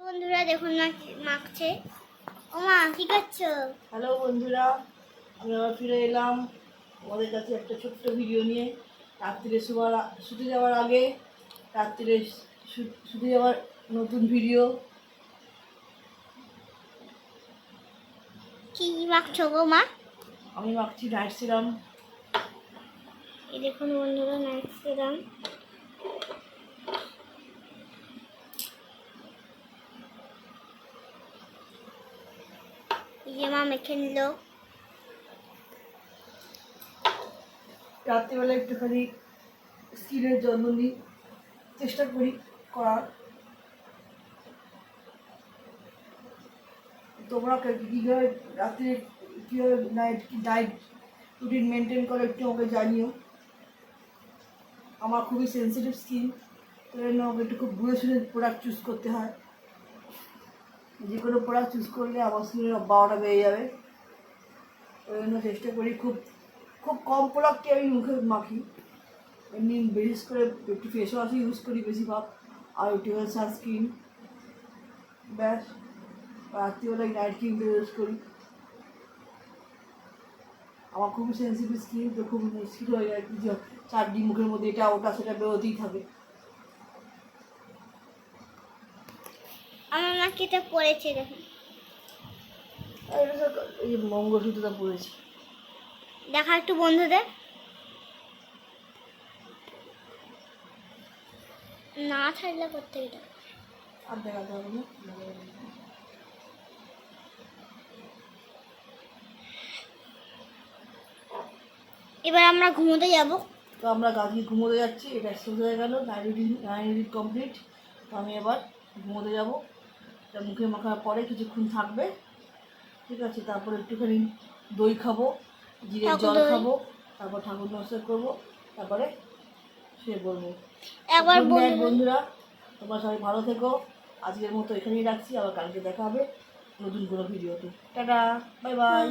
বন্ধুরা দেখুন মাখছে। ও মা কি করছো? হ্যালো বন্ধুরা, আমি আবার ফিরে এলাম আমাদের কাছে একটা ছোট্ট ভিডিও নিয়ে। রাত্রিরে শুতে যাওয়ার আগে, রাত্রিরে শুতে যাওয়ার নতুন ভিডিও। কি মাখছো গো মা? আমি মাখছি নাইট সিরাম। এই দেখুন বন্ধুরা নাইট সিরাম। এই মা মেখে নিল। রাত্রিবেলা একটুখানি স্কিনের যত্ন নিই, চেষ্টা করি করার। তোমরা কীভাবে রাত্রে কীভাবে ডায়েট রুটিন মেনটেন করো একটু আমাকে জানিও। আমার খুবই সেন্সিটিভ স্কিন, তো জন্য আমাকে একটু খুব বুঝে শুনে প্রোডাক্ট চুজ করতে হয়। যে কোনো প্রোডাক্ট চুজ করলে আমার স্কিনের বারোটা বেড়ে যাবে। ওই জন্য চেষ্টা করি খুব খুব কম প্রোডাক্টই আমি মুখে মাখি। এমনি বিশেষ করে একটু ফেস ওয়াশই ইউজ করি বেশিরভাগ, আর একটু সানস্ক্রিন, ব্যাস। রাত্রিবেলায় নাইট ক্রিমটা ইউজ করি। আমার খুবই সেন্সিটিভ স্কিন, তো খুব মুশকিল হয়ে যায় যে চারদিন মুখের মধ্যে এটা ওটা সেটা বেরোতেই থাকে। আমার মা কেটে পড়েছে দেখুন। এই মঙ্গলসূত্রটা পড়েছি। দেখা একটু বন্ধুদের। না ছাড়লে করতে এটা আর দেখাতে হবে না। এবার আমরা ঘুমোতে যাব। তো আমরা গাছকে ঘুমোতে যাচ্ছি, এটা শেষ হয়ে গেল, নাইট কমপ্লিট। তো আমি এবার ঘুমোতে যাব। এটা মুখে মাখার পরে কিছুক্ষণ থাকবে, ঠিক আছে। তারপর একটুখানি দই খাবো, জিরের জল খাবো, তারপর ঠাকুর নমস্কার করবো, তারপরে শুয়ে পড়বো। একবার গুড নাইট বন্ধুরা, তোমরা সবাই ভালো থেকো। আজকের মতো এখানেই রাখছি, আবার কালকে দেখা হবে নতুন কোনো ভিডিওতে। Tata, bye bye.